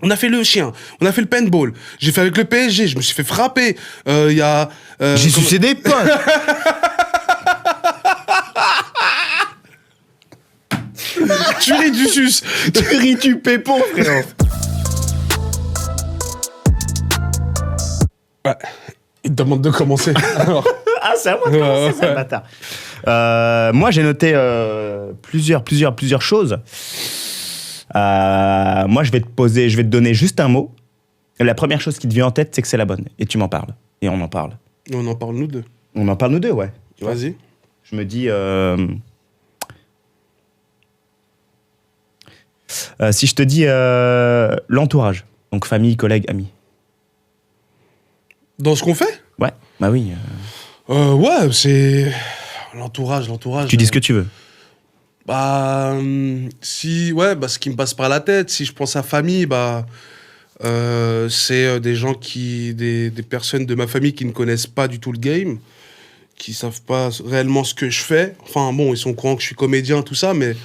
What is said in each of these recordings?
On a fait le chien, on a fait le paintball. J'ai fait avec le PSG, je me suis fait frapper. Il y a. J'ai sucé des potes. Tu ris du sus. Tu ris du pépon, frère. Ouais. Il te demande de commencer. Alors. Ah, c'est à moi de commencer, ça, le bâtard. Moi, j'ai noté plusieurs choses. Moi, je vais te donner juste un mot. La première chose qui te vient en tête, c'est que c'est la bonne. Et tu m'en parles. Et on en parle. On en parle nous deux. On en parle nous deux, ouais. Tu vois, vas-y. je me dis... si je te dis l'entourage, donc famille, collègues, amis. Dans ce qu'on fait? Ouais, bah oui. Ouais, c'est... L'entourage. Tu dis ce que tu veux. Bah, ce qui me passe par la tête, si je pense à famille, c'est des personnes de ma famille qui ne connaissent pas du tout le game, qui savent pas réellement ce que je fais. Enfin bon, ils sont au courant que je suis comédien, tout ça, mais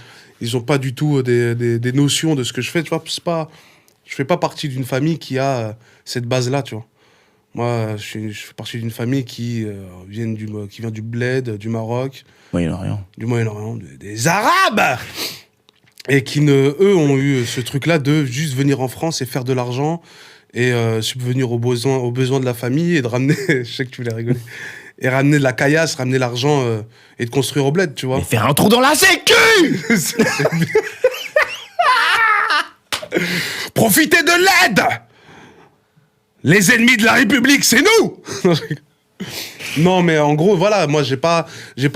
ils ont pas du tout des notions de ce que je fais. Tu vois, je fais pas partie d'une famille qui a cette base-là, tu vois. Moi, je fais partie d'une famille qui vient du bled, du Maroc. Moyen-Orient. Du Moyen-Orient, des Arabes. Et eux ont eu ce truc-là de juste venir en France et faire de l'argent et subvenir aux besoins de la famille et de ramener, je sais que tu voulais rigoler, et ramener de la caillasse, ramener l'argent et de construire au bled, tu vois. Et faire un trou dans la sécu. Profitez de l'aide. Les ennemis de la République, c'est nous. Non, mais en gros, voilà, moi, j'ai pas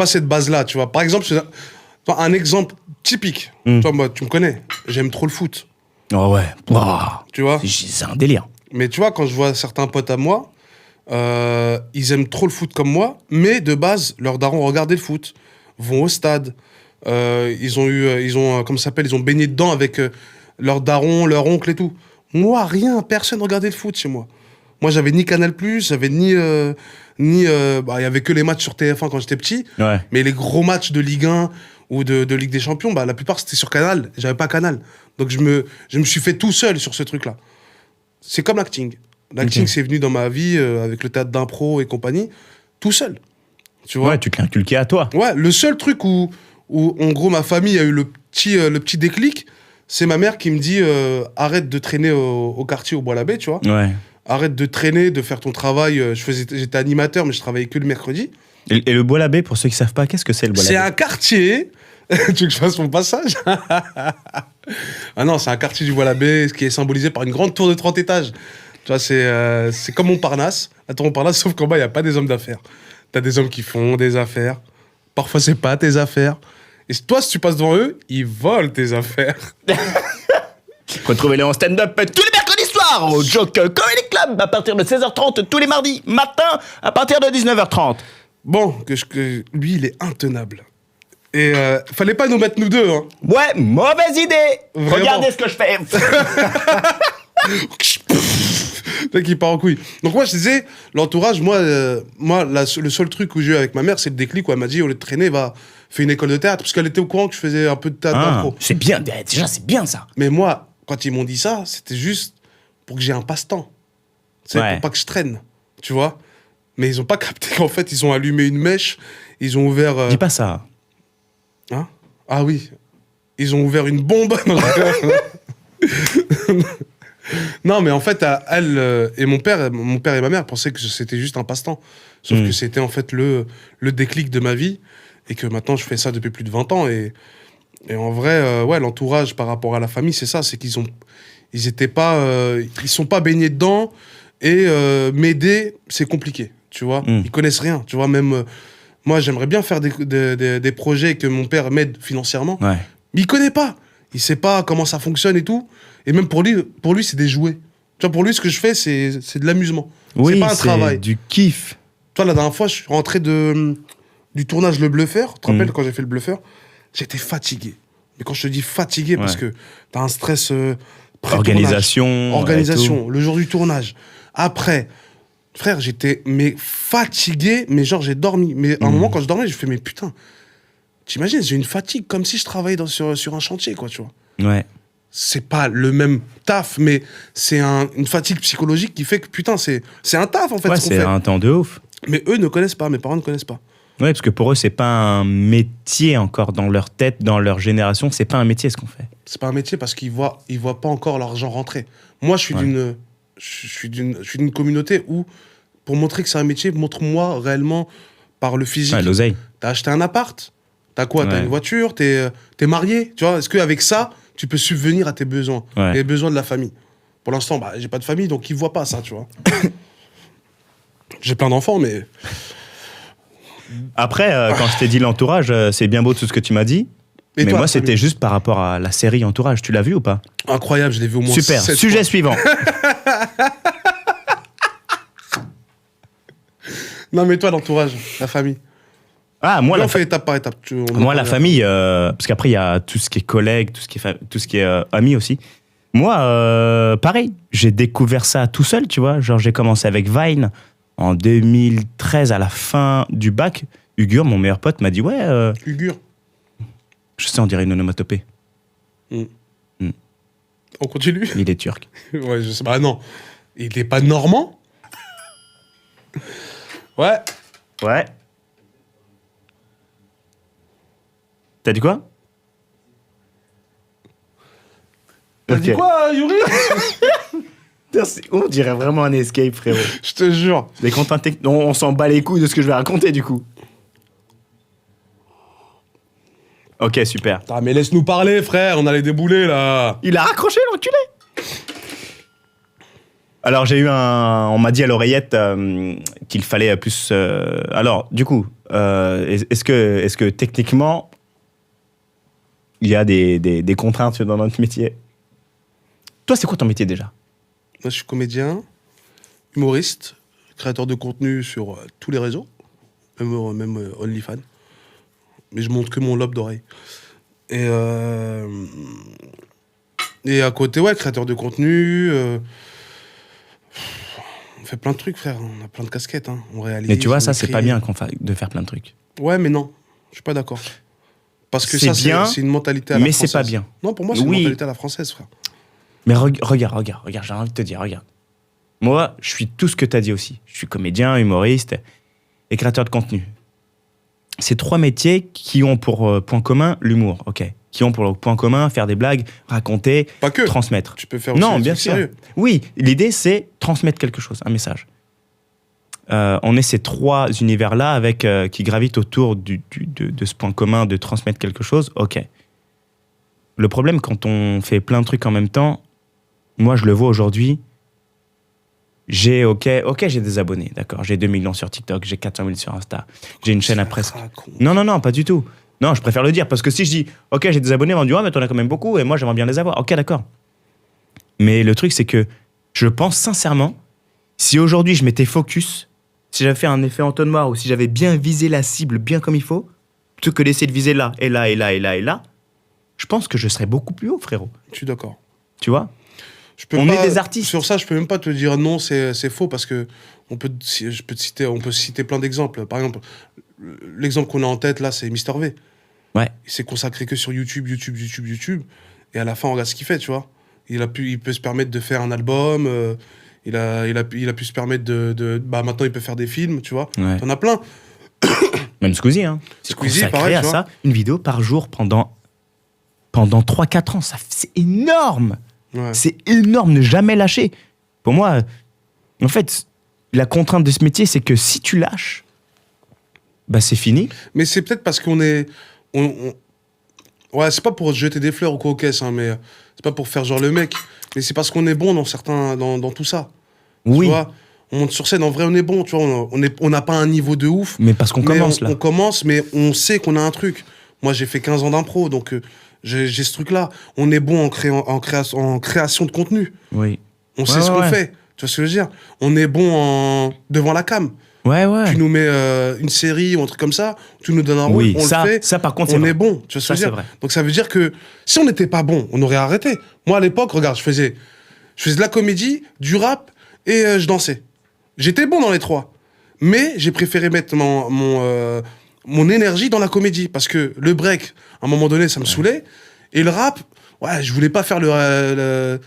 cette base-là, tu vois. Par exemple, un exemple typique. Toi, moi, tu me connais, j'aime trop le foot. Oh ouais. Wow. Tu vois. C'est un délire. Mais tu vois, quand je vois certains potes à moi, ils aiment trop le foot comme moi, mais de base, leurs darons regardaient le foot, vont au stade. Ils ont baigné dedans avec leurs darons, leur oncle et tout. Moi, rien, personne regardait le foot chez moi. Moi, j'avais ni Canal+, j'avais il y avait que les matchs sur TF1 quand j'étais petit. Ouais. Mais les gros matchs de Ligue 1 ou de Ligue des Champions, la plupart c'était sur Canal. J'avais pas Canal. Donc je me suis fait tout seul sur ce truc-là. C'est comme l'acting. L'acting, c'est venu dans ma vie avec le théâtre d'impro et compagnie, tout seul. Tu vois. Ouais, tu te l'as inculqué à toi. Ouais, le seul truc où en gros ma famille a eu le petit déclic, c'est ma mère qui me dit arrête de traîner au quartier au Bois-l'Abbé, tu vois. Ouais. Arrête de traîner, de faire ton travail. J'étais animateur, mais je travaillais que le mercredi. Et le Bois-l'Abbé, pour ceux qui savent pas, qu'est-ce que c'est le Bois-l'Abbé? C'est un quartier. Tu veux que je fasse mon passage? Ah non, c'est un quartier du Bois-l'Abbé qui est symbolisé par une grande tour de 30 étages. Tu vois, c'est comme Montparnasse. La tour Montparnasse, sauf qu'en bas, il n'y a pas des hommes d'affaires. T'as des hommes qui font des affaires. Parfois, c'est pas tes affaires. Et toi, si tu passes devant eux, ils volent tes affaires. Retrouvez-les en stand-up tous les mercredis soirs au Joke Comedy Club à partir de 16h30 tous les mardis matin à partir de 19h30. Bon, que lui, il est intenable. Et fallait pas nous mettre nous deux, hein. Ouais, mauvaise idée. Vraiment. Regardez ce que je fais. Dès qu'il part en couille. Donc moi, je disais, l'entourage, le seul truc que j'ai eu avec ma mère, c'est le déclic où elle m'a dit, au lieu de traîner, fais une école de théâtre. Parce qu'elle était au courant que je faisais un peu de théâtre d'impro. C'est bien, déjà c'est bien ça. Mais moi, quand ils m'ont dit ça, c'était juste pour que j'ai un passe-temps. C'est pour pas que je traîne, tu vois. Mais ils ont pas capté qu'en fait, ils ont allumé une mèche, ils ont ouvert... Dis pas ça. Hein? Ah oui. Ils ont ouvert une bombe. Non, mais en fait, elle et mon père et ma mère pensaient que c'était juste un passe-temps. Sauf que c'était en fait le déclic de ma vie et que maintenant, je fais ça depuis plus de 20 ans. Et en vrai, l'entourage par rapport à la famille, c'est ça, c'est qu'ils sont pas baignés dedans et m'aider, c'est compliqué, tu vois. Ils connaissent rien, tu vois, même... moi, j'aimerais bien faire des projets et que mon père m'aide financièrement. Ouais. Mais il connaît pas. Il sait pas comment ça fonctionne et tout. Et même pour lui, c'est des jouets. Tu vois, pour lui, ce que je fais, c'est de l'amusement. Oui, c'est pas un travail. Du kiff. Toi, la dernière fois, je suis rentré du tournage Le Bluffeur. Tu te rappelles, quand j'ai fait Le Bluffeur, j'étais fatigué. Mais quand je te dis fatigué, parce que t'as un stress Organisation, le jour du tournage. Après, frère, j'étais fatigué, mais genre j'ai dormi. Mais à un moment, quand je dormais, je fais, mais putain, t'imagines, j'ai une fatigue comme si je travaillais sur un chantier, quoi, tu vois. Ouais. c'est pas le même taf, mais c'est une fatigue psychologique qui fait que, putain, c'est un taf, en fait, Ouais, ce qu'on c'est fait. un temps de ouf. Mais eux ne connaissent pas, mes parents ne connaissent pas. Ouais, parce que pour eux, c'est pas un métier encore dans leur tête, dans leur génération. C'est pas un métier ce qu'on fait. C'est pas un métier parce qu'ils voient pas encore l'argent rentrer. Moi, je suis d'une communauté où, pour montrer que c'est un métier, montre-moi réellement par le physique. Ouais, l'oseille. T'as acheté un appart, t'as quoi? T'as Ouais. une voiture, t'es marié, tu vois? Est-ce qu'avec ça, tu peux subvenir à tes besoins, Ouais. les besoins de la famille? Pour l'instant, bah, j'ai pas de famille, donc ils voient pas ça, tu vois. J'ai plein d'enfants, mais Après, quand je t'ai dit l'entourage, c'est bien beau tout ce que tu m'as dit. Et mais toi, moi, Samuel? c'était juste par rapport à la série Entourage. Tu l'as vu ou pas? Incroyable, je l'ai vu au moins Super. 7 Sujet fois. suivant. Non, mais toi, l'entourage, la famille. Ah, moi, Là, la on fait étape par étape. On en Moi, la parle. famille, parce qu'après, il y a tout ce qui est collègues, tout ce qui est amis aussi. Moi, pareil, j'ai découvert ça tout seul, tu vois. Genre, j'ai commencé avec Vine en 2013, à la fin du bac. Ugur, mon meilleur pote, m'a dit, ouais, Ugure. je sais, on dirait une onomatopée. On continue. Il est turc. Ouais, je sais pas. Ah non. Il est pas normand? Ouais. Ouais. T'as dit quoi? T'as dit Ok. quoi, Yuri? Putain, on dirait vraiment un escape, frérot. Je te jure. Les contraintes techniques. On s'en bat les couilles de ce que je vais raconter, du coup. Ok, super. Ah, mais laisse-nous parler, frère. On a les déboulés, là. Il a raccroché, l'enculé. Alors, on m'a dit à l'oreillette qu'il fallait plus... Alors, du coup, est-ce que techniquement, il y a des contraintes dans notre métier? Toi, c'est quoi ton métier déjà? Moi, je suis comédien, humoriste, créateur de contenu sur tous les réseaux, même OnlyFans. Mais je montre que mon lobe d'oreille. Et à côté, ouais, créateur de contenu. On fait plein de trucs, frère. On a plein de casquettes. Hein. On réalise. Mais tu vois, on ça, c'est écrit. pas bien de faire plein de trucs. Ouais, mais non. Je suis pas d'accord. Parce que C'est ça, bien, c'est une mentalité à la mais française. c'est pas bien. Non, pour moi, c'est Oui. une mentalité à la française, frère. Mais regarde, j'ai envie de te dire, regarde. Moi, je suis tout ce que tu as dit aussi. Je suis comédien, humoriste et créateur de contenu. C'est 3 métiers qui ont pour point commun l'humour, ok. Qui ont pour point commun faire des blagues, raconter, Pas que. transmettre. Tu peux faire aussi Non, des bien trucs sûr. sérieux. Oui, l'idée, c'est transmettre quelque chose, un message. On est ces 3 univers-là qui gravitent autour de ce point commun de transmettre quelque chose, ok. Le problème, quand on fait plein de trucs en même temps, moi, je le vois aujourd'hui, j'ai des abonnés, d'accord. J'ai 2 millions sur TikTok, j'ai 400 000 sur Insta, j'ai une chaîne à presque... Non, pas du tout. Non, je préfère le dire, parce que si je dis, ok, j'ai des abonnés, on va me dire, ouais, mais t'en as quand même beaucoup, et moi, j'aimerais bien les avoir. Ok, d'accord. Mais le truc, c'est que je pense sincèrement, si aujourd'hui, je m'étais focus, si j'avais fait un effet entonnoir, ou si j'avais bien visé la cible bien comme il faut, plutôt que d'essayer de viser là, et là, et là, et là, et là, je pense que je serais beaucoup plus haut, frérot. Je suis d'accord. Tu vois? On est des artistes. Sur ça, je peux même pas te dire non, c'est faux parce que on peut citer plein d'exemples. Par exemple, l'exemple qu'on a en tête là, c'est Mister V. Ouais. Il s'est consacré que sur YouTube. Et à la fin, on regarde ce qu'il fait, tu vois. Il peut se permettre de faire un album. Il a pu se permettre maintenant, il peut faire des films, tu vois. Ouais. T'en as plein. Même Squeezie, hein. C'est Squeezie, consacré pareil, à tu ça, une vidéo par jour pendant 3-4 ans. C'est énorme. Ouais. C'est énorme, ne jamais lâcher. Pour moi, en fait, la contrainte de ce métier, c'est que si tu lâches, bah c'est fini. Mais c'est peut-être parce qu'on est. Ouais, c'est pas pour se jeter des fleurs ou quoi au caisse, hein, mais c'est pas pour faire genre le mec. Mais c'est parce qu'on est bon dans tout ça. Oui, Tu vois, on monte sur scène, en vrai, on est bon, tu vois, on n'a pas un niveau de ouf. mais parce qu'on Mais commence là. On commence, mais on sait qu'on a un truc. Moi, j'ai fait 15 ans d'impro, donc j'ai ce truc-là. On est bon en création de contenu. Oui. On sait ce qu'on fait. Tu vois ce que je veux dire? On est bon devant la cam. Ouais. Tu nous mets une série ou un truc comme ça, tu nous donnes un rôle, Oui, on ça, le fait. ça par contre, c'est On vrai. est bon. Tu vois ce que Ça, je c'est veux dire? vrai. Donc ça veut dire que si on n'était pas bon, on aurait arrêté. Moi, à l'époque, regarde, je faisais de la comédie, du rap et je dansais. J'étais bon dans les 3. Mais j'ai préféré mettre mon énergie dans la comédie. Parce que le break, à un moment donné, ça me saoulait. Et le rap, ouais, je voulais pas faire le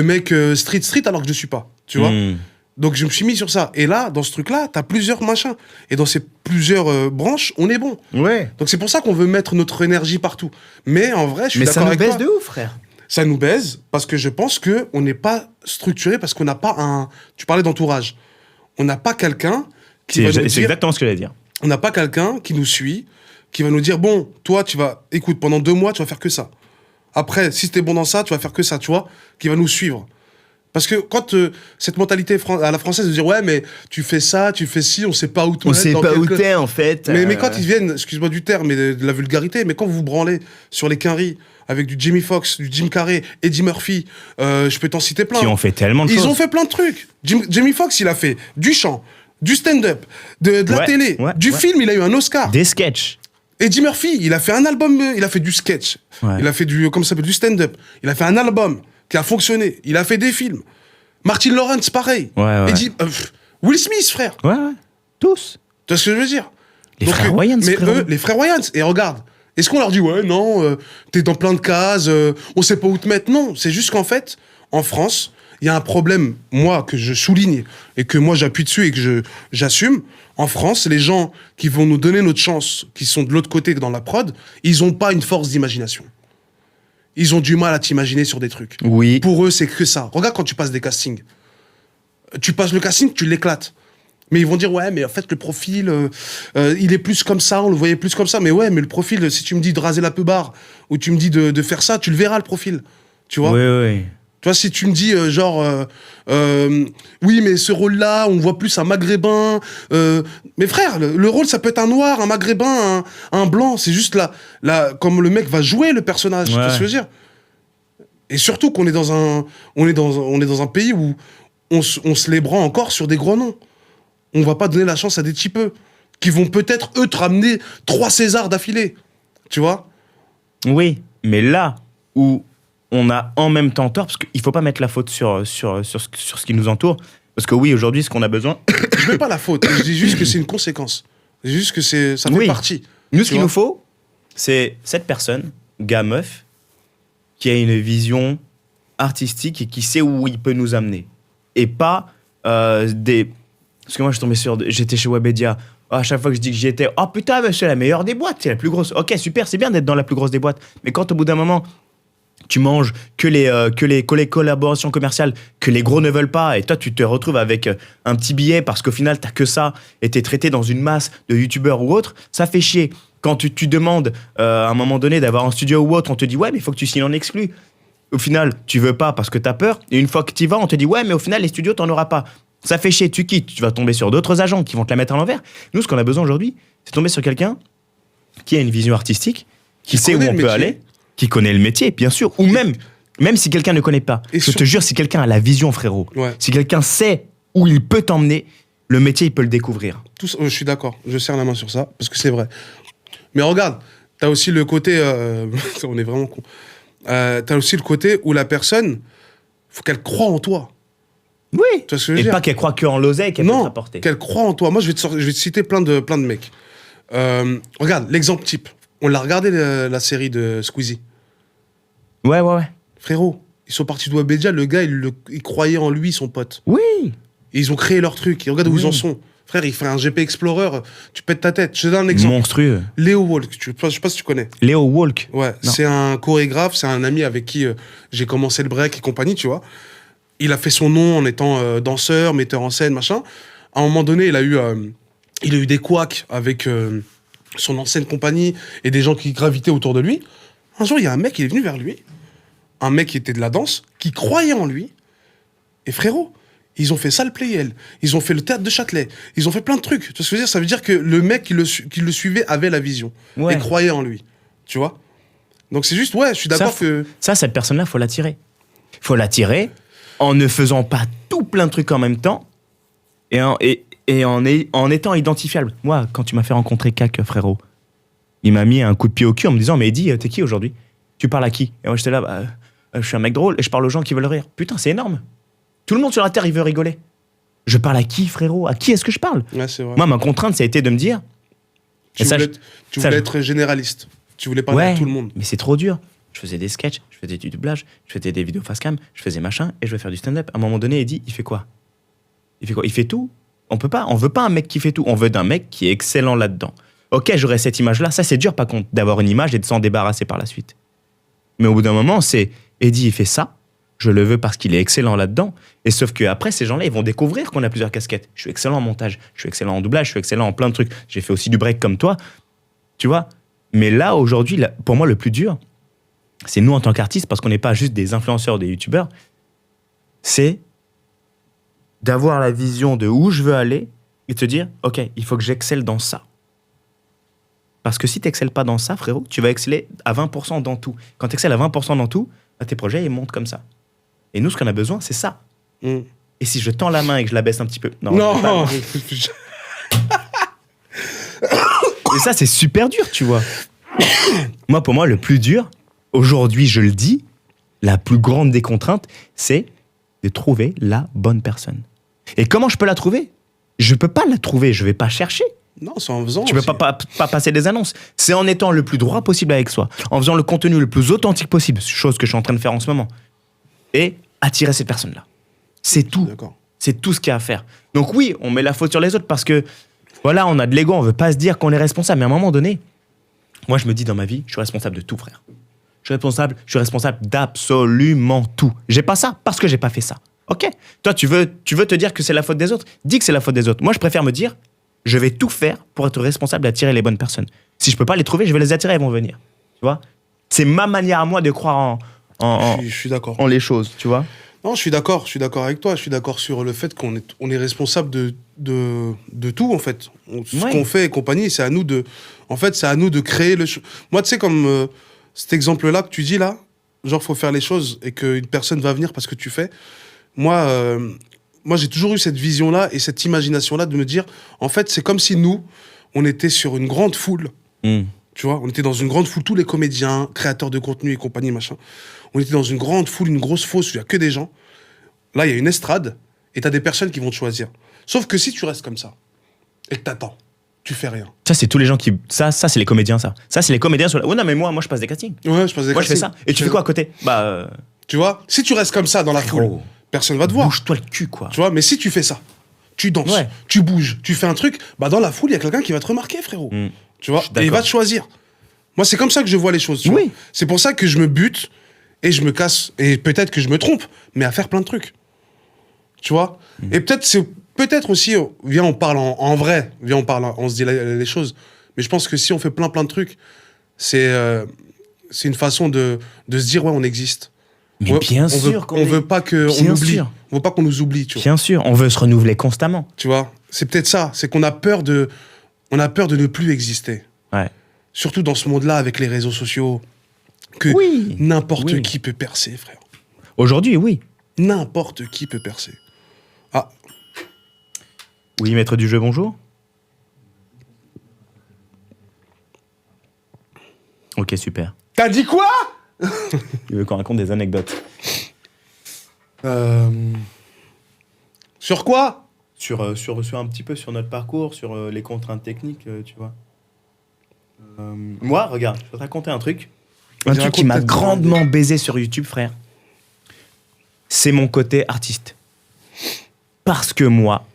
mec street alors que je suis pas, tu vois. Donc je me suis mis sur ça. Et là, dans ce truc-là, t'as plusieurs machins. Et dans ces plusieurs branches, on est bon. Ouais. Donc c'est pour ça qu'on veut mettre notre énergie partout. Mais en vrai, je suis d'accord avec toi. Mais ça nous baise de ouf, frère. Ça nous baise parce que je pense qu'on n'est pas structuré, parce qu'on n'a pas un... Tu parlais d'entourage. On n'a pas quelqu'un qui va nous dire... C'est exactement ce que j'allais dire. On n'a pas quelqu'un qui nous suit, qui va nous dire, bon, toi, écoute, pendant 2 mois, tu vas faire que ça. Après, si t'es bon dans ça, tu vas faire que ça, tu vois, qui va nous suivre. Parce que quand cette mentalité à la française de dire, ouais, mais tu fais ça, tu fais ci, on sait pas où te mettre. On sait pas où t'es, en fait. Mais quand ils viennent, excuse-moi du terme, mais de la vulgarité, mais quand vous vous branlez sur les quinries avec du Jamie Foxx, du Jim Carrey, Eddie Murphy, je peux t'en citer plein. Qui ont fait tellement de choses. Ils ont fait plein de trucs. Jamie Foxx, il a fait du chant, du stand-up, de la télé, du film, il a eu un Oscar. Des sketchs. Eddie Murphy, il a fait un album, il a fait du sketch, il a fait du stand-up, il a fait un album qui a fonctionné, il a fait des films. Martin Lawrence, pareil. Eddie, Will Smith, frère. Ouais. Tous. Tu vois ce que je veux dire? Les frères Wayans, mais eux, les frères Wayans. Et regarde, est-ce qu'on leur dit, ouais, non, t'es dans plein de cases, on sait pas où te mettre? Non, c'est juste qu'en fait, en France, il y a un problème, moi, que je souligne, et que moi, j'appuie dessus et que j'assume. En France, les gens qui vont nous donner notre chance, qui sont de l'autre côté que dans la prod, ils ont pas une force d'imagination. Ils ont du mal à t'imaginer sur des trucs. Oui. Pour eux, c'est que ça. Regarde quand tu passes des castings. Tu passes le casting, tu l'éclates. Mais ils vont dire, ouais, mais en fait, le profil, il est plus comme ça, on le voyait plus comme ça. Mais ouais, mais le profil, si tu me dis de raser la peubarre, ou tu me dis de faire ça, tu le verras, le profil. Tu vois? Oui. Tu vois, si tu me dis, oui, mais ce rôle-là, on voit plus un maghrébin. Mais frère, le rôle, ça peut être un noir, un maghrébin, un blanc. C'est juste là, comme le mec va jouer le personnage. Tu vois ce que je veux dire? Et surtout qu'on est dans un pays où on se les prend encore sur des gros noms. On va pas donner la chance à des typeux qui vont peut-être, eux, te ramener 3 Césars d'affilée. Tu vois? Oui, mais là où on a en même temps tort, parce qu'il faut pas mettre la faute sur ce qui nous entoure, parce que oui, aujourd'hui, ce qu'on a besoin... Je mets pas la faute, je dis juste que c'est une conséquence. Je dis juste que ça fait partie. Nous, ce qu'il nous faut, c'est cette personne, gars, meuf, qui a une vision artistique et qui sait où il peut nous amener. Et pas des... Parce que moi, j'étais chez Webedia. À chaque fois que je dis que j'y étais, oh putain, mais c'est la meilleure des boîtes, c'est la plus grosse. Ok, super, c'est bien d'être dans la plus grosse des boîtes. Mais quand au bout d'un moment, tu manges que les collaborations commerciales que les gros ne veulent pas, et toi, tu te retrouves avec un petit billet parce qu'au final, t'as que ça, et t'es traité dans une masse de youtubeurs ou autres, ça fait chier. Quand tu demandes à un moment donné d'avoir un studio ou autre, on te dit, ouais, mais il faut que tu signes en exclu. Au final, tu veux pas parce que t'as peur, et une fois que t'y vas, on te dit, ouais, mais au final, les studios, t'en auras pas. Ça fait chier, tu quittes, tu vas tomber sur d'autres agents qui vont te la mettre à l'envers. Nous, ce qu'on a besoin aujourd'hui, c'est tomber sur quelqu'un qui a une vision artistique, qui sait où on peut aller, qui connaît le métier, bien sûr, ou même si quelqu'un ne connaît pas. Je te jure, si quelqu'un a la vision, frérot, si quelqu'un sait où il peut t'emmener, le métier, il peut le découvrir. Je suis d'accord, je serre la main sur ça, parce que c'est vrai. Mais regarde, t'as aussi le côté... on est vraiment con. T'as aussi le côté où la personne, faut qu'elle croie en toi. Oui. Tu vois ce que je veux dire? Pas qu'elle croit qu'en l'oseille qu'elle peut te rapporter. Qu'elle croit en toi. Moi, je vais te citer plein de mecs. Regarde, l'exemple type. On l'a regardé, la série de Squeezie. Ouais. Frérot, ils sont partis de Webedia, le gars, il croyait en lui, son pote. Oui. Et ils ont créé leur truc. Et regarde où ils en sont. Frère, il fait un GP Explorer, tu pètes ta tête. Je te donne un exemple. Monstrueux. Léo Walk, je sais pas si tu connais. Léo Walk. Ouais, c'est un chorégraphe, c'est un ami avec qui j'ai commencé le break et compagnie, tu vois. Il a fait son nom en étant danseur, metteur en scène, machin. À un moment donné, il a eu des couacs avec son ancienne compagnie et des gens qui gravitaient autour de lui. Un jour, il y a un mec qui est venu vers lui, un mec qui était de la danse, qui croyait en lui. Et frérot, ils ont fait Salle Playel, ils ont fait le théâtre de Châtelet, ils ont fait plein de trucs. Tu vois ce que je veux dire? Ça veut dire que le mec qui le suivait avait la vision et croyait en lui. Tu vois? Donc c'est juste, je suis d'accord que... Ça, cette personne-là, faut l'attirer. Faut l'attirer en ne faisant pas tout plein de trucs en même temps et en étant identifiable. Moi, quand tu m'as fait rencontrer Cac, frérot, il m'a mis un coup de pied au cul en me disant, mais Eddie, t'es qui aujourd'hui? Tu parles à qui? Et moi, j'étais là, je suis un mec drôle et je parle aux gens qui veulent rire. Putain, c'est énorme. Tout le monde sur la Terre, il veut rigoler. Je parle à qui, frérot? À qui est-ce que je parle? Ouais, c'est vrai. Moi, ma contrainte, ça a été de me dire... Tu voulais être généraliste. Tu voulais parler à tout le monde. Mais c'est trop dur. je faisais des sketchs, je faisais du doublage, je faisais des vidéos face cam, je faisais machin, et je vais faire du stand-up. À un moment donné, Eddie, il fait quoi? Il fait tout. On veut pas un mec qui fait tout. On veut d'un mec qui est excellent là-dedans. Ok, j'aurais cette image-là. Ça, c'est dur, par contre, d'avoir une image et de s'en débarrasser par la suite. Mais au bout d'un moment, c'est Eddie, il fait ça. Je le veux parce qu'il est excellent là-dedans. Et sauf qu'après, ces gens-là, ils vont découvrir qu'on a plusieurs casquettes. Je suis excellent en montage, je suis excellent en doublage, je suis excellent en plein de trucs. J'ai fait aussi du break comme toi. Tu vois? Mais là, aujourd'hui, pour moi, le plus dur, c'est nous en tant qu'artistes, parce qu'on n'est pas juste des influenceurs, des youtubeurs. C'est d'avoir la vision de où je veux aller et de te dire, OK, il faut que j'excelle dans ça. Parce que si tu n'excelles pas dans ça, frérot, tu vas exceller à 20% dans tout. Quand tu excelles à 20% dans tout, tes projets, ils montent comme ça. Et nous, ce qu'on a besoin, c'est ça. Et si je tends la main et que je la baisse un petit peu... Non. Et ça, c'est super dur, tu vois. Pour moi, le plus dur, aujourd'hui, je le dis, la plus grande des contraintes, c'est de trouver la bonne personne. Et comment je peux la trouver? Je peux pas la trouver, je vais pas chercher. Non, c'est en faisant. Tu peux pas passer des annonces. C'est en étant le plus droit possible avec soi, en faisant le contenu le plus authentique possible, chose que je suis en train de faire en ce moment, et attirer cette personne-là. C'est tout. D'accord. C'est tout ce qu'il y a à faire. Donc oui, on met la faute sur les autres parce que, voilà, on a de l'ego, on veut pas se dire qu'on est responsable. Mais à un moment donné, moi, je me dis dans ma vie, je suis responsable de tout, frère. Je suis responsable d'absolument tout. J'ai pas ça parce que j'ai pas fait ça. Ok. Toi, tu veux te dire que c'est la faute des autres? Dis que c'est la faute des autres. Moi, je préfère me dire, je vais tout faire pour être responsable d'attirer les bonnes personnes. Si je peux pas les trouver, je vais les attirer, elles vont venir. Tu vois? C'est ma manière à moi de croire Je suis d'accord. en les choses, tu vois? Non, je suis d'accord avec toi. Je suis d'accord sur le fait qu'on est responsable de tout, en fait. Ce qu'on fait et compagnie, c'est à nous de créer le... Moi, tu sais, comme cet exemple-là que tu dis, là, genre, faut faire les choses et qu'une personne va venir parce que tu fais. Moi, j'ai toujours eu cette vision-là et cette imagination-là de me dire, en fait, c'est comme si nous, on était sur une grande foule. Tu vois, on était dans une grande foule, tous les comédiens, créateurs de contenu et compagnie, machin. On était dans une grande foule, une grosse fosse où il n'y a que des gens. Là, il y a une estrade et tu as des personnes qui vont te choisir. Sauf que si tu restes comme ça et que t'attends, tu fais rien. Ça, c'est tous les gens qui... Ça, c'est les comédiens, ça. Ça, c'est les comédiens sur la... Oh non, mais moi, je passe des castings. Ouais, je passe des castings. Moi, je fais ça. Et tu fais quoi à côté? Tu vois, si tu restes comme ça dans la foule, personne va te voir. Bouge-toi le cul, quoi. Tu vois, mais si tu fais ça, tu danses, tu bouges, tu fais un truc, dans la foule, il y a quelqu'un qui va te remarquer, frérot. Tu vois, et il va te choisir. Moi, c'est comme ça que je vois les choses. Tu vois. C'est pour ça que je me bute et je me casse. Et peut-être que je me trompe, mais à faire plein de trucs. Tu vois. Et peut-être aussi, viens, on parle en vrai. Viens, on se dit les choses. Mais je pense que si on fait plein de trucs, c'est une façon de se dire, ouais, on existe. Mais bien sûr on veut pas qu'on oublie. On veut pas qu'on nous oublie, tu vois. Bien sûr, on veut se renouveler constamment. Tu vois, c'est peut-être ça. C'est qu'on a peur de ne plus exister. Ouais. Surtout dans ce monde-là, avec les réseaux sociaux, que n'importe qui peut percer, frère. Aujourd'hui, oui. N'importe qui peut percer. Ah. Oui, maître du jeu, bonjour. Ok, super. T'as dit quoi? Il veut qu'on raconte des anecdotes. Sur quoi? Sur un petit peu sur notre parcours, sur les contraintes techniques, tu vois. Moi, regarde, je vais te raconter un truc. Un truc qui m'a grandement baisé sur YouTube, frère. C'est mon côté artiste. Parce que moi,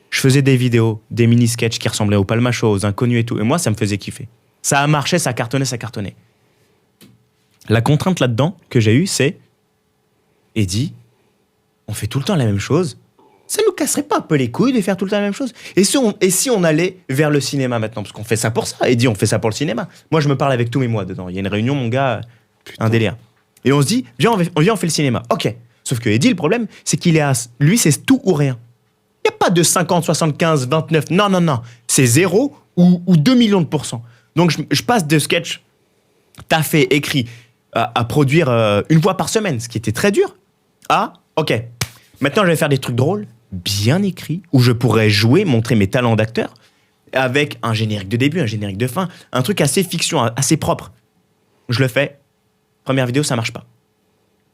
je faisais des vidéos, des mini-sketchs qui ressemblaient au Palma Show, aux inconnus et tout. Et moi, ça me faisait kiffer. Ça a marché, ça cartonnait. La contrainte là-dedans que j'ai eue, c'est Eddie, on fait tout le temps la même chose. Ça nous casserait pas un peu les couilles de faire tout le temps la même chose? Et si on allait vers le cinéma maintenant? Parce qu'on fait ça pour ça. Eddie, on fait ça pour le cinéma. Moi, je me parle avec tous mes mois dedans. Il y a une réunion, mon gars, un délire. Et on se dit, viens, on fait le cinéma. Ok. Sauf que Eddie, le problème, c'est qu'il est lui, c'est tout ou rien. Il n'y a pas de 50, 75, 29. Non. C'est 0 ou 2 millions de pourcents. Donc, je passe de sketch taffé, écrit, à produire une fois par semaine, ce qui était très dur, ok, maintenant je vais faire des trucs drôles, bien écrits, où je pourrais jouer, montrer mes talents d'acteur, avec un générique de début, un générique de fin, un truc assez fiction, assez propre. Je le fais. Première vidéo, ça marche pas.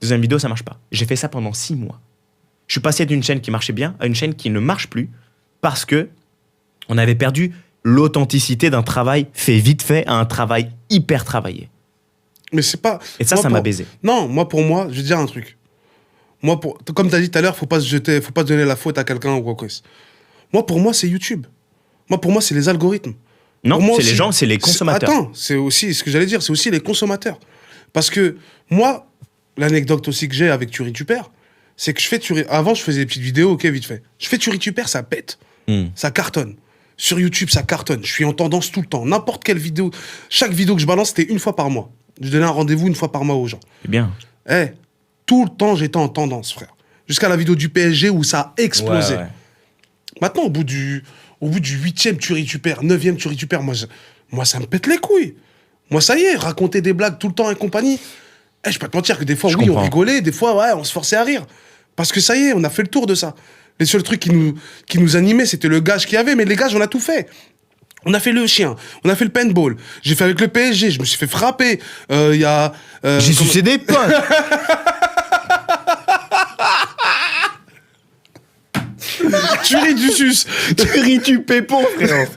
Deuxième vidéo, ça marche pas. J'ai fait ça pendant 6 mois. Je suis passé d'une chaîne qui marchait bien à une chaîne qui ne marche plus parce que on avait perdu l'authenticité d'un travail fait vite fait à un travail hyper travaillé. Mais c'est pas. Et ça, moi, ça m'a baisé. Non, pour moi, je vais te dire un truc. Comme tu as dit tout à l'heure, faut pas se jeter, faut pas donner la faute à quelqu'un ou quoi que ce soit. Moi, pour moi, c'est YouTube. Moi, pour moi, c'est les algorithmes. Non, Pour moi c'est aussi, les gens, c'est les consommateurs. Attends, c'est aussi ce que j'allais dire, c'est aussi les consommateurs. Parce que moi, l'anecdote aussi que j'ai avec Tu récupères, c'est que avant, je faisais des petites vidéos, ok, vite fait. Je fais Tu récupères, ça pète. Ça cartonne. Sur YouTube, ça cartonne. Je suis en tendance tout le temps. N'importe quelle vidéo, chaque vidéo que je balance, c'était une fois par mois. Je donnais un rendez-vous une fois par mois aux gens. C'est bien. Tout le temps, j'étais en tendance, frère. Jusqu'à la vidéo du PSG où ça a explosé. Ouais. Maintenant, au bout du 8e, Tu récupères, 9e, Tu récupères, moi, ça me pète les couilles. Moi, ça y est, raconter des blagues tout le temps et compagnie. Je peux pas te mentir que des fois, Je oui, comprends. on rigolait, des fois, ouais, on se forçait à rire. Parce que ça y est, on a fait le tour de ça. Les seuls trucs qui nous animaient, c'était le gage qu'il y avait, mais les gages, on a tout fait. On a fait le chien, on a fait le paintball. J'ai fait avec le PSG, je me suis fait frapper. Il y a. J'ai sucé des potes. Tu ris du sus. Tu ris, tu pépon, frérot.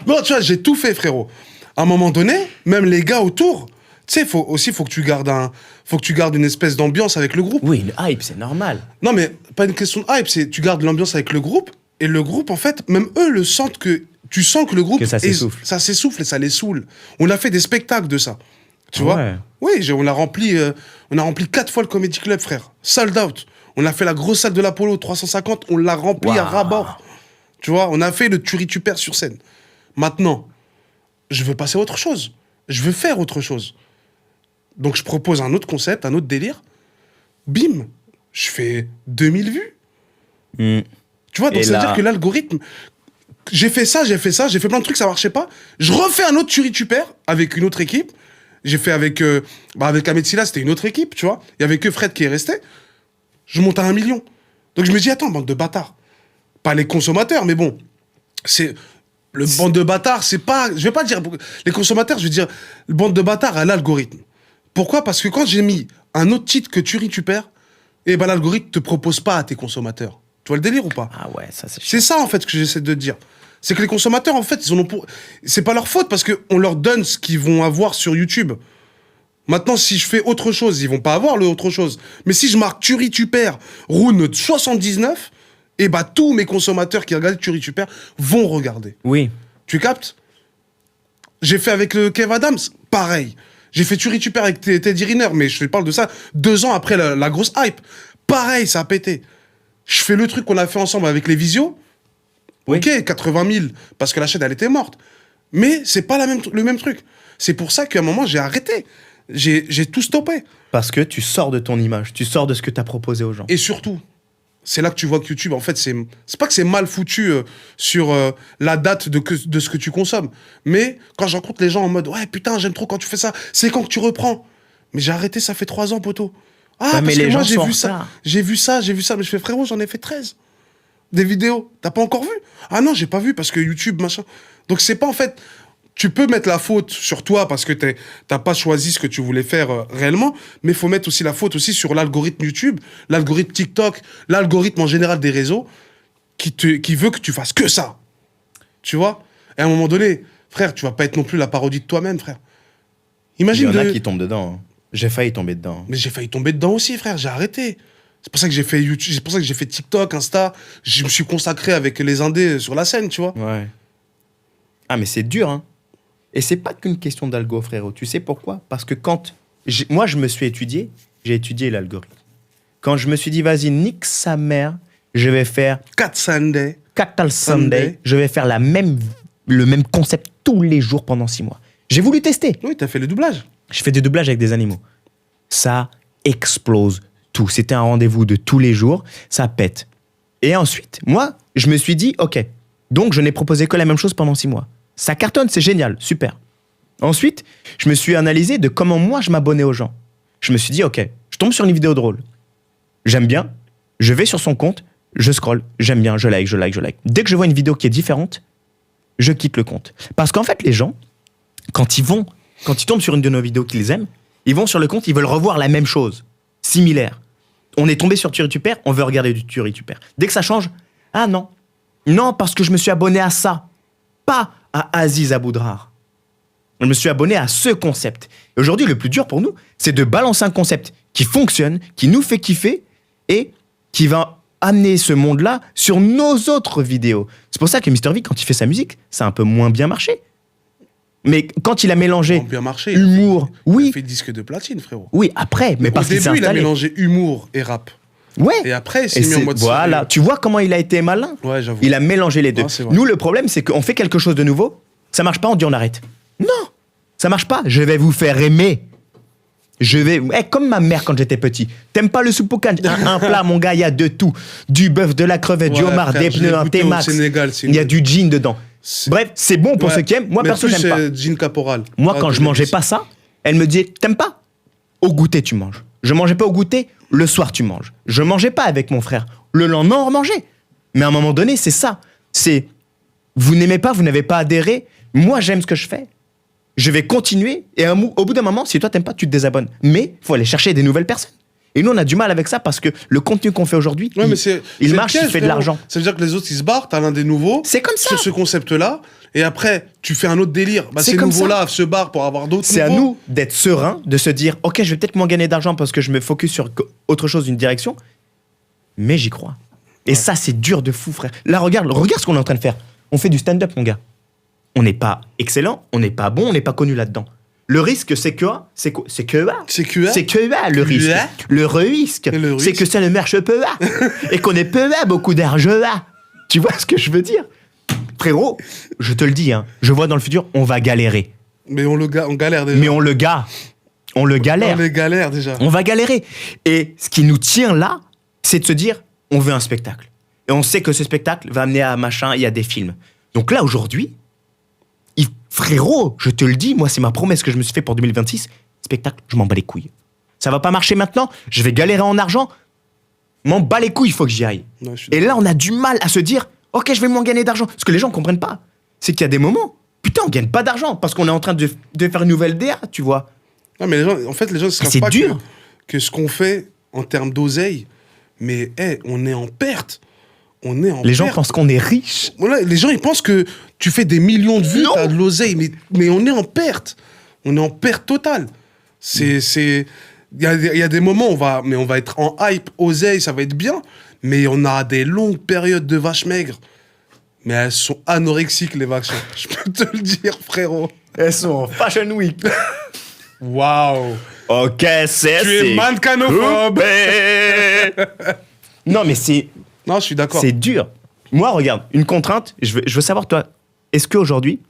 Non, tu vois, j'ai tout fait, frérot. À un moment donné, même les gars autour, tu sais, faut que tu gardes une espèce d'ambiance avec le groupe. Oui, une hype, c'est normal. Non, mais pas une question de hype, c'est tu gardes l'ambiance avec le groupe, et le groupe, en fait, même eux le sentent que. Tu sens que le groupe. Que ça s'essouffle. Ça s'essouffle et ça les saoule. On a fait des spectacles de ça. Tu vois? Ouais. Oui, on a rempli 4 fois le Comedy Club, frère. Sold out. On a fait la grosse salle de l'Apollo, 350, on l'a rempli à ras-bord. Tu vois, on a fait le Tu récupères sur scène. Maintenant, je veux passer à autre chose. Je veux faire autre chose. Donc, je propose un autre concept, un autre délire. Bim, je fais 2000 vues. Tu vois, donc Et ça veut là- dire que l'algorithme... J'ai fait plein de trucs, ça marchait pas. Je refais un autre Tu récupères avec une autre équipe. J'ai fait avec Ahmed Silla, c'était une autre équipe, tu vois. Il y avait que Fred qui est resté. Je monte à 1 million. Donc je me dis, attends, bande de bâtards. Pas les consommateurs, mais bon. Bande de bâtards, c'est pas... Je vais pas dire... Les consommateurs, je veux dire... Le bande de bâtards à l'algorithme. Pourquoi? Parce que quand j'ai mis un autre titre que Tu récupères, l'algorithme te propose pas à tes consommateurs. Tu vois le délire ou pas? Ah ouais, ça c'est chiant. C'est ça, en fait, que j'essaie de te dire. C'est que les consommateurs, en fait, c'est pas leur faute parce qu'on leur donne ce qu'ils vont avoir sur YouTube. Maintenant, si je fais autre chose, ils vont pas avoir le autre chose. Mais si je marque Tu récupères, Rune 79, tous mes consommateurs qui regardent Tu récupères vont regarder. Oui. Tu captes? J'ai fait avec le Kev Adams, pareil. J'ai fait Tu récupères avec Teddy Riner, mais je te parle de ça 2 ans après la grosse hype. Pareil, ça a pété. Je fais le truc qu'on a fait ensemble avec les visios. Oui. Ok, 80 000, parce que la chaîne, elle était morte. Mais c'est pas le même truc. C'est pour ça qu'à un moment, j'ai arrêté. J'ai tout stoppé. Parce que tu sors de ton image, tu sors de ce que tu as proposé aux gens. Et surtout, c'est là que tu vois que YouTube, en fait, c'est pas que c'est mal foutu sur la date de ce que tu consommes. Mais quand je rencontre les gens en mode, ouais, putain, j'aime trop quand tu fais ça, c'est quand que tu reprends. Mais j'ai arrêté, ça fait 3 ans, poteau. Ah, mais parce les que moi, gens j'ai sont vu en ça. retard. J'ai vu ça. Mais je fais, frérot, j'en ai fait 13. Des vidéos. T'as pas encore vu? Ah non, j'ai pas vu parce que YouTube, machin. Donc c'est pas en fait. Tu peux mettre la faute sur toi parce que t'as pas choisi ce que tu voulais faire réellement, mais il faut mettre aussi la faute aussi sur l'algorithme YouTube, l'algorithme TikTok, l'algorithme en général des réseaux qui veut que tu fasses que ça. Tu vois? Et à un moment donné, frère, tu vas pas être non plus la parodie de toi-même, frère. Il y Imagine en a qui tombent dedans. J'ai failli tomber dedans. Mais j'ai failli tomber dedans aussi, frère. J'ai arrêté. C'est pour ça que j'ai fait YouTube, c'est pour ça que j'ai fait TikTok, Insta. Je me suis consacré avec les indés sur la scène, tu vois. Ouais. Ah, mais c'est dur, hein. Et c'est pas qu'une question d'algo, frérot. Tu sais pourquoi? Parce que moi, je me suis étudié, j'ai étudié l'algorithme. Quand je me suis dit, vas-y, nique sa mère, je vais faire 4 Sunday. Catal Sunday, je vais faire le même concept tous les jours pendant 6 mois. J'ai voulu tester. Oui, t'as fait le doublage. Je fais des doublages avec des animaux. Ça explose tout. C'était un rendez-vous de tous les jours. Ça pète. Et ensuite, moi, je me suis dit, OK, donc je n'ai proposé que la même chose pendant 6 mois. Ça cartonne, c'est génial, super. Ensuite, je me suis analysé de comment moi je m'abonnais aux gens. Je me suis dit, OK, je tombe sur une vidéo drôle. J'aime bien, je vais sur son compte, je scrolle, j'aime bien, je like. Dès que je vois une vidéo qui est différente, je quitte le compte. Parce qu'en fait, les gens, quand ils tombent sur une de nos vidéos qu'ils aiment, ils vont sur le compte, ils veulent revoir la même chose, similaire. On est tombé sur Tu récupères, on veut regarder du Tu récupères. Dès que ça change, ah non. Non, parce que je me suis abonné à ça, pas à Aziz Aboudrar. Je me suis abonné à ce concept. Et aujourd'hui, le plus dur pour nous, c'est de balancer un concept qui fonctionne, qui nous fait kiffer et qui va amener ce monde-là sur nos autres vidéos. C'est pour ça que Mr. V, quand il fait sa musique, ça a un peu moins bien marché. Mais quand il a mélangé bien marché, humour, il oui, a fait disque de platine, frérot. oui, après, mais parce Au qu'il s'est début, il a installé. mélangé humour et rap. Ouais. Et après, il s'est Et mis en mode voilà, sérieux. tu vois comment il a été malin. Ouais, j'avoue. Il a mélangé les deux. Ah, c'est vrai. Nous, le problème, c'est qu'on fait quelque chose de nouveau, ça marche pas, on dit on arrête. Non, ça marche pas. Je vais vous faire aimer. Comme ma mère quand j'étais petit. T'aimes pas le soupoucan? Un plat, mon gars, il y a de tout. Du bœuf, de la crevette, du Ouais, homard, frère, des je l'ai pneus, un goûté au T-Max. Sénégal, c'est Il y a une- du gin dedans. Bref, c'est bon pour Ouais. ceux qui aiment. Moi, Mais perso, plus, j'aime pas. c'est Jean Caporal. Moi, Ah, quand de je mangeais Lévis. pas ça, elle me disait, t'aimes pas? Au goûter, tu manges. Je mangeais pas au goûter, le soir, tu manges. Je mangeais pas avec mon frère. Le lendemain, on remangeait. Mais à un moment donné, c'est ça. C'est, vous n'aimez pas, vous n'avez pas adhéré. Moi, j'aime ce que je fais. Je vais continuer. Et au bout d'un moment, si toi, t'aimes pas, tu te désabonnes. Mais il faut aller chercher des nouvelles personnes. Et nous, on a du mal avec ça parce que le contenu qu'on fait aujourd'hui, Ouais, mais il c'est marche, le il piège, fait de frérot. l'argent. Ça veut dire que les autres, ils se barrent, t'as l'un des nouveaux. C'est comme ça. Sur ce concept-là. Et après, tu fais un autre délire. Bah, C'est ces comme nouveaux-là se barrent pour avoir d'autres C'est à nouveaux. nous d'être serein, de se dire, ok, je vais peut-être moins gagner d'argent parce que je me focus sur autre chose, une direction, mais j'y crois. Et ça, c'est dur de fou, frère. Là, regarde ce qu'on est en train de faire. On fait du stand-up, mon gars. On n'est pas excellent, on n'est pas bon, on n'est pas connu là-dedans. Le risque, c'est que, c'est quoi? C'est que, C'est que, c'est que le risque. Le risque, Le c'est risque. que ça ne marche pas et qu'on est peu beaucoup d'argent. Tu vois ce que je veux dire? Frérot, je te le dis, hein, je vois dans le futur, on va galérer. Mais on galère déjà. Mais on le galère. On les galère déjà. On va galérer. Et ce qui nous tient là, c'est de se dire, on veut un spectacle. Et on sait que ce spectacle va amener à machin et à des films. Donc là, aujourd'hui, frérot, je te le dis, moi, c'est ma promesse que je me suis fait pour 2026. Spectacle, je m'en bats les couilles. Ça va pas marcher maintenant, je vais galérer en argent. M'en bats les couilles, il faut que j'y aille. Ouais, je suis Et là, on a du mal à se dire, ok, je vais moins gagner d'argent. Ce que les gens comprennent pas, c'est qu'il y a des moments, putain, on gagne pas d'argent parce qu'on est en train de faire une nouvelle DA, tu vois. Non, mais les gens, en fait, les gens ne savent C'est pas dur. que ce qu'on fait en termes d'oseille, mais on est en perte. On est en Les gens perte. pensent qu'on est riche. Voilà, les gens, ils pensent que tu fais des millions de vues, Non. t'as de l'oseille, mais on est en perte. On est en perte totale. Il y a des moments où on va être en hype, oseille, ça va être bien, mais on a des longues périodes de vaches maigres. Mais elles sont anorexiques, les vaches. Je peux te le dire, frérot. Elles sont en Fashion Week. Waouh. Ok, c'est Tu es mancanophobe. Non, mais c'est Non, je suis d'accord. dur. Moi, regarde, une contrainte, je veux savoir, toi, est-ce qu'aujourd'hui,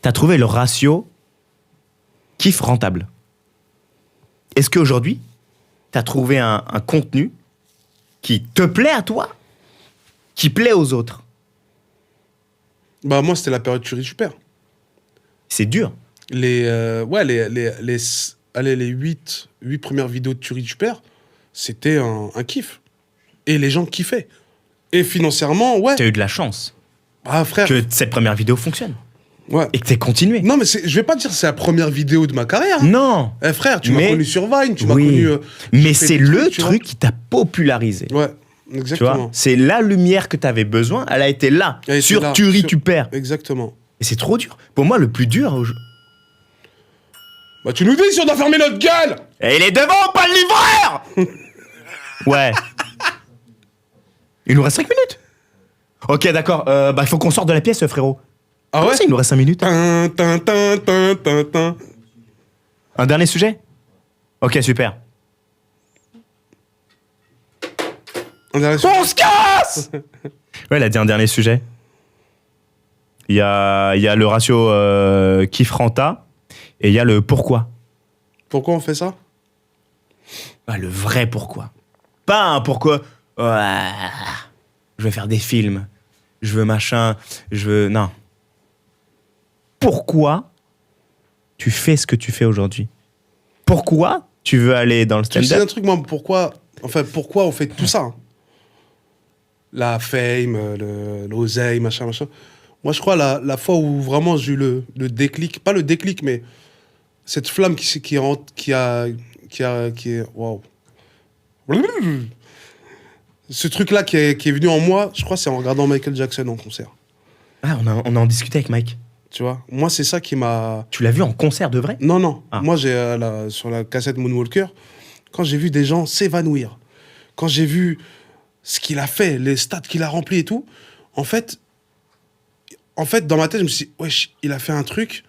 tu as trouvé le ratio kiff rentable? Est-ce qu'aujourd'hui, tu as trouvé un contenu qui te plaît à toi, qui plaît aux autres? Bah, moi, c'était la période Tuerie du Père. C'est dur. Les 8 premières vidéos de Tuerie du Père, c'était un kiff. Et les gens kiffaient. Et financièrement, ouais. Tu as eu de la chance Ah, frère. que cette première vidéo fonctionne Ouais. et que tu continué. Non, mais je vais pas dire que c'est la première vidéo de ma carrière. Non. Eh, frère, tu m'as Mais- connu sur Vine, tu m'as Oui. connu. Mais j'ai fait c'est des le trucs, tu vois. truc qui t'a popularisé. Ouais, Tu vois, exactement. c'est la lumière que tu avais besoin, elle a été là. Elle était Sur là, Tu ris, sur- tu perds. Exactement. Et c'est trop dur. Pour moi, le plus dur. Bah, tu nous dis si on doit fermer notre gueule. Et il est devant, pas le livreur. Ouais. Il nous reste 5 minutes. Ok, d'accord. Bah, il faut qu'on sorte de la pièce, frérot. Ah Comment ouais ça, il nous reste 5 minutes? Tin, tin, tin, tin, tin, tin. Un dernier sujet? Ok, super. On a On se casse. Ouais, il a dit un dernier sujet. Il y a le ratio kiff-renta et il y a le pourquoi. Pourquoi on fait ça? Ah, le vrai pourquoi. Pas un pourquoi. Ouais, je veux faire des films. Je veux machin. Je veux. Non. Pourquoi tu fais ce que tu fais aujourd'hui? Pourquoi tu veux aller dans le Tu sais un stand-up? truc, moi, pourquoi on fait tout ça, hein. La fame, l'oseille, machin. Moi, je crois la fois où vraiment j'ai eu le déclic, pas le déclic, mais cette flamme qui est, waouh. Ce truc-là qui est venu en moi, je crois, c'est en regardant Michael Jackson en concert. Ah, on a en discuté avec Mike. Tu vois, moi, c'est ça qui m'a... Tu l'as vu en concert de vrai? Non, non. Ah. Moi, sur la cassette Moonwalker, quand j'ai vu des gens s'évanouir, quand j'ai vu ce qu'il a fait, les stades qu'il a remplis et tout, en fait, dans ma tête, je me suis dit, wesh, il a fait un truc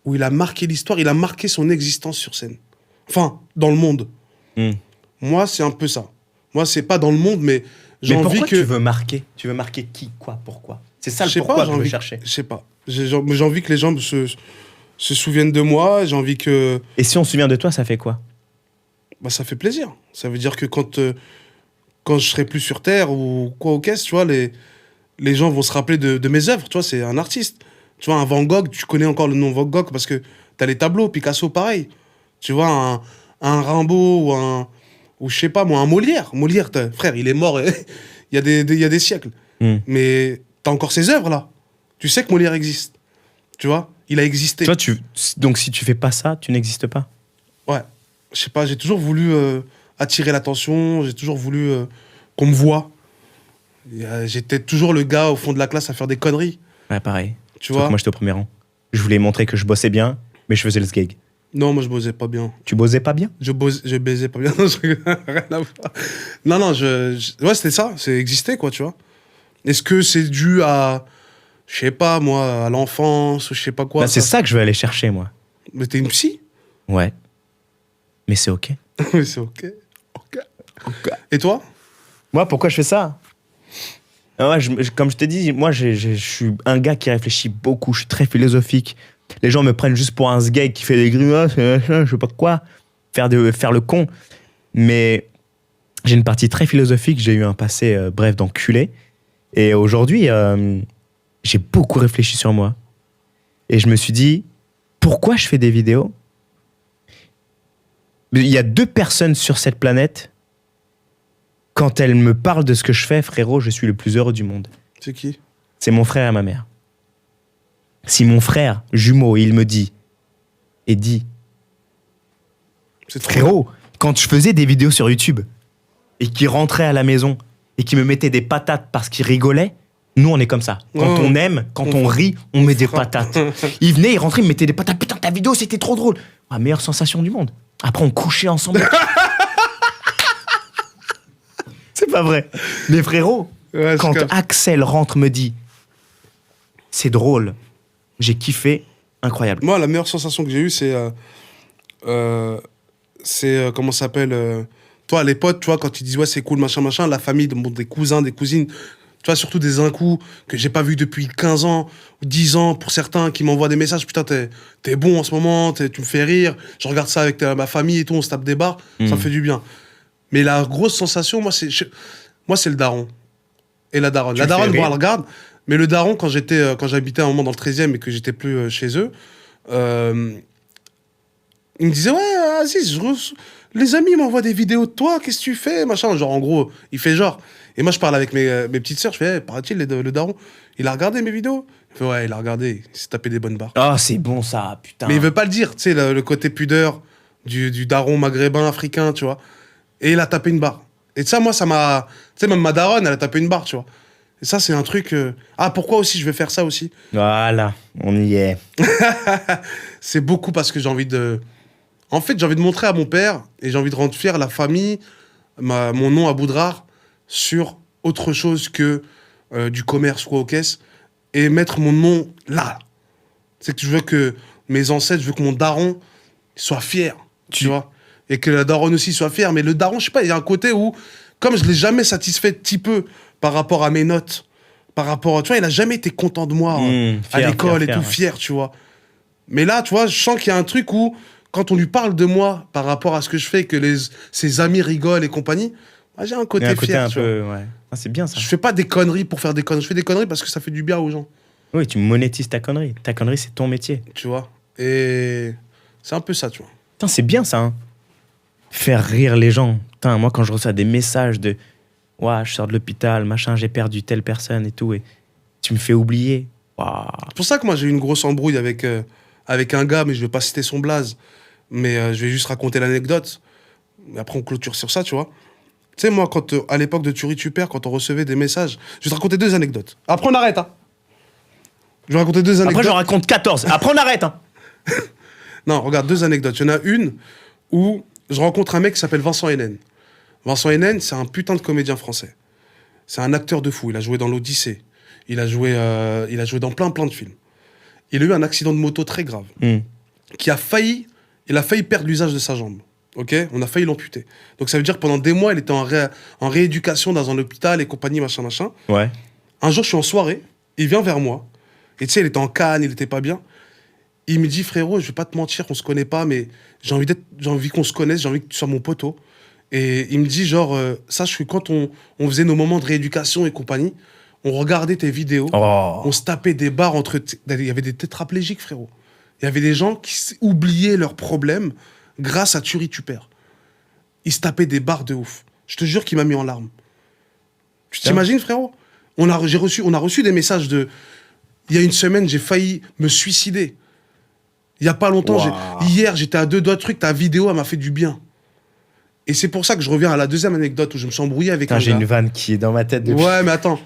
où il a marqué l'histoire, il a marqué son existence sur scène. Enfin, dans le monde. Hmm. Moi, c'est un peu ça. Moi, c'est pas dans le monde, mais j'ai Mais envie pourquoi que... tu veux marquer? Tu veux marquer qui? Quoi? Pourquoi? C'est ça Je le sais pourquoi pas, que je veux chercher. Je sais pas. J'ai envie que les gens se souviennent de moi. J'ai envie que... Et si on se souvient de toi, ça fait quoi? Bah, ça fait plaisir. Ça veut dire que quand je serai plus sur Terre ou quoi au caisse, tu vois, les gens vont se rappeler de mes œuvres. Tu vois, c'est un artiste. Tu vois, un Van Gogh, tu connais encore le nom Van Gogh parce que t'as les tableaux. Picasso, pareil. Tu vois, un Rimbaud ou je sais pas moi, un Molière. Molière, frère, il est mort il y a des siècles. Hmm. Mais t'as encore ses œuvres, là. Tu sais que Molière existe. Tu vois, il a existé. Toi, donc si tu fais pas ça, tu n'existes pas. Ouais. Je sais pas, j'ai toujours voulu attirer l'attention, j'ai toujours voulu qu'on me voie. J'étais toujours le gars au fond de la classe à faire des conneries. Ouais, pareil. Tu Sauf vois que moi, j'étais au premier rang. Je voulais montrer que je bossais bien, mais je faisais le sgeg. Non, moi je bossais pas bien. Tu bossais pas bien? Je baisais pas bien. Non, rien à voir. Non, non, ouais, c'était ça, c'est exister, quoi, tu vois. Est-ce que c'est dû à, je sais pas, moi, à l'enfance, ou je sais pas quoi. Bah, c'est ça que je veux aller chercher, moi. Mais t'es une psy. Ouais. Mais c'est ok. Oui, c'est ok. Et toi? Moi, pourquoi je fais ça? Ah ouais, comme je t'ai dit, moi, je suis un gars qui réfléchit beaucoup. Je suis très philosophique. Les gens me prennent juste pour un sgeg qui fait des grimaces, je sais pas quoi, faire le con. Mais j'ai une partie très philosophique. J'ai eu un passé, bref, d'enculé. Et aujourd'hui, j'ai beaucoup réfléchi sur moi. Et je me suis dit, pourquoi je fais des vidéos? Il y a 2 personnes sur cette planète. Quand elles me parlent de ce que je fais, frérot, je suis le plus heureux du monde. C'est qui? C'est mon frère et ma mère. Si mon frère jumeau, il me dit, C'est trop frérot, quand je faisais des vidéos sur YouTube et qu'il rentrait à la maison et qu'il me mettait des patates parce qu'il rigolait, nous on est comme ça. Quand on aime, quand on rit, on met des patates. Il venait, il rentrait, il me mettait des patates. Putain, ta vidéo, c'était trop drôle. La meilleure sensation du monde. Après, on couchait ensemble. C'est pas vrai. Mais frérot, Ouais, quand Axel rentre, me dit, c'est drôle, j'ai kiffé, incroyable. Moi, la meilleure sensation que j'ai eue, comment ça s'appelle toi, les potes, tu vois, quand ils disent ouais, c'est cool, machin, machin, la famille, des cousins, des cousines, tu vois, surtout des incous que j'ai pas vu depuis 15 ans, ou 10 ans pour certains qui m'envoient des messages, putain, t'es bon en ce moment, tu me fais rire, je regarde ça avec ma famille et tout, on se tape des barres, ça me fait du bien. Mais la grosse sensation, moi, c'est le daron. Et la daronne. La daronne, bon, elle regarde. Mais le daron, quand j'habitais un moment dans le 13e et que j'étais plus chez eux, il me disait, ouais, Aziz, les amis m'envoient des vidéos de toi, qu'est-ce que tu fais, machin. Genre, en gros, il fait genre. Et moi, je parle avec mes petites sœurs, je fais, paraît-il, le daron, il a regardé mes vidéos? Il fait, ouais, il a regardé, il s'est tapé des bonnes barres. Ah, c'est bon ça, putain. Mais il veut pas le dire, tu sais, le côté pudeur du daron maghrébin, africain, tu vois. Et il a tapé une barre. Et ça, moi, ça m'a... Tu sais, même ma daronne, elle a tapé une barre, tu vois. Et ça, c'est un truc... Ah, pourquoi aussi je vais faire ça aussi? Voilà, on y est. C'est beaucoup parce que j'ai envie de... En fait, j'ai envie de montrer à mon père et j'ai envie de rendre fier la famille, mon nom à Boudrar, sur autre chose que du commerce ou aux caisses et mettre mon nom là. C'est que je veux que mes ancêtres, je veux que mon daron soit fier, tu vois. Et que la daronne aussi soit fière. Mais le daron, je sais pas, il y a un côté où, comme je l'ai jamais satisfait petit peu par rapport à mes notes, par rapport, tu vois, il a jamais été content de moi à l'école et tout, fier, tu vois. Mais là, tu vois, je sens qu'il y a un truc où, quand on lui parle de moi par rapport à ce que je fais, que ses amis rigolent et compagnie, moi, j'ai un côté fier, tu vois. Ouais. Ah, c'est bien ça. Je fais pas des conneries pour faire des conneries. Je fais des conneries parce que ça fait du bien aux gens. Oui, tu monétises ta connerie. Ta connerie, c'est ton métier. Tu vois. Et c'est un peu ça, tu vois. Putain, c'est bien ça, hein. Faire rire les gens. Putain, moi, quand je reçois des messages de « Ouah, je sors de l'hôpital, machin, j'ai perdu telle personne et tout, et tu me fais oublier. » C'est pour ça que moi, j'ai eu une grosse embrouille avec un gars, mais je vais pas citer son blaze. Mais je vais juste raconter l'anecdote. Après, on clôture sur ça, tu vois. Tu sais, moi, à l'époque de Turi Tu Perds, quand on recevait des messages... Je vais te raconter 2 anecdotes. Après, on arrête, hein. Je vais raconter 2 anecdotes. Après, j'en raconte 14. Après, on arrête. Hein. Non, regarde, 2 anecdotes. Il y en a une où je rencontre un mec qui s'appelle Vincent Hénen. Vincent Hénen, c'est un putain de comédien français. C'est un acteur de fou. Il a joué dans l'Odyssée. Il a joué dans plein de films. Il a eu un accident de moto très grave. Il a failli perdre l'usage de sa jambe. Ok, on a failli l'amputer. Donc ça veut dire que pendant des mois, il était en rééducation dans un hôpital et compagnie, machin. Ouais. Un jour, je suis en soirée, il vient vers moi. Et tu sais, il était en canne, il était pas bien. Il me dit, frérot, je vais pas te mentir, on se connaît pas, mais j'ai envie qu'on se connaisse, j'ai envie que tu sois mon poteau. Et il me dit, genre, sache que quand on faisait nos moments de rééducation et compagnie, on regardait tes vidéos, on se tapait des barres il y avait des tétraplégiques, frérot. Il y avait des gens qui oubliaient leurs problèmes grâce à Turi Tu Perds. Ils se tapaient des barres de ouf. Je te jure qu'il m'a mis en larmes. Tu t'imagines, frérot? On a reçu des messages de... Il y a une semaine, j'ai failli me suicider. Il y a pas longtemps, hier, j'étais à 2 doigts de truc, ta vidéo, elle m'a fait du bien. Et c'est pour ça que je reviens à la deuxième anecdote où je me suis embrouillé avec un gars. J'ai une vanne qui est dans ma tête depuis. Ouais, mais attends.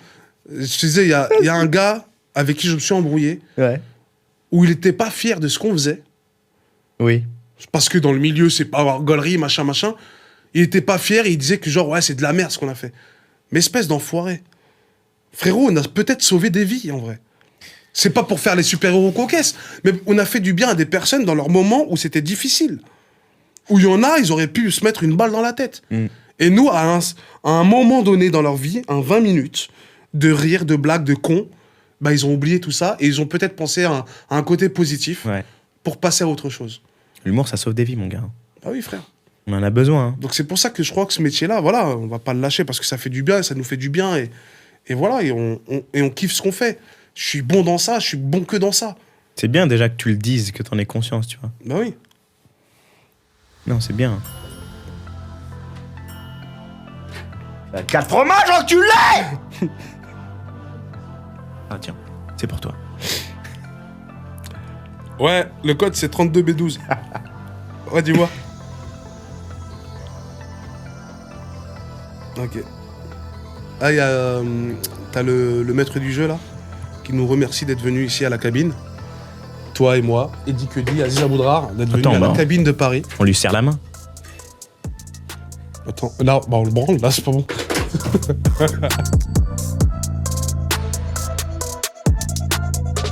Je te disais, il y a un gars avec qui je me suis embrouillé, où il était pas fier de ce qu'on faisait. Oui. Parce que dans le milieu, c'est pas gaulerie, machin. Il était pas fier et il disait que genre, ouais, c'est de la merde ce qu'on a fait. Mais espèce d'enfoiré. Frérot, on a peut-être sauvé des vies, en vrai. C'est pas pour faire les super-héros cocasses, mais on a fait du bien à des personnes dans leur moment où c'était difficile. Où il y en a, ils auraient pu se mettre une balle dans la tête. Et nous, à un moment donné dans leur vie, 20 minutes de rire, de blagues, de cons, bah, ils ont oublié tout ça et ils ont peut-être pensé à un côté positif pour passer à autre chose. L'humour, ça sauve des vies, mon gars. Ah oui, frère. On en a besoin. Hein. Donc c'est pour ça que je crois que ce métier-là, voilà, on va pas le lâcher parce que ça fait du bien, ça nous fait du bien et voilà, et on kiffe ce qu'on fait. Je suis bon dans ça, je suis bon que dans ça. C'est bien déjà que tu le dises, que t'en aies conscience, tu vois. Bah oui. Non, c'est bien. 4 fromages, enculé. Ah tiens, c'est pour toi. Ouais, le code c'est 32B12. Ouais, dis-moi. Ok. Ah, t'as le maître du jeu là, qui nous remercie d'être venu ici à la cabine. Toi et moi, Eddie Cudi, Aziz Aboudrar, d'être venu à la cabine de Paris. On lui serre la main. Attends, là, bah on le branle, là c'est pas bon.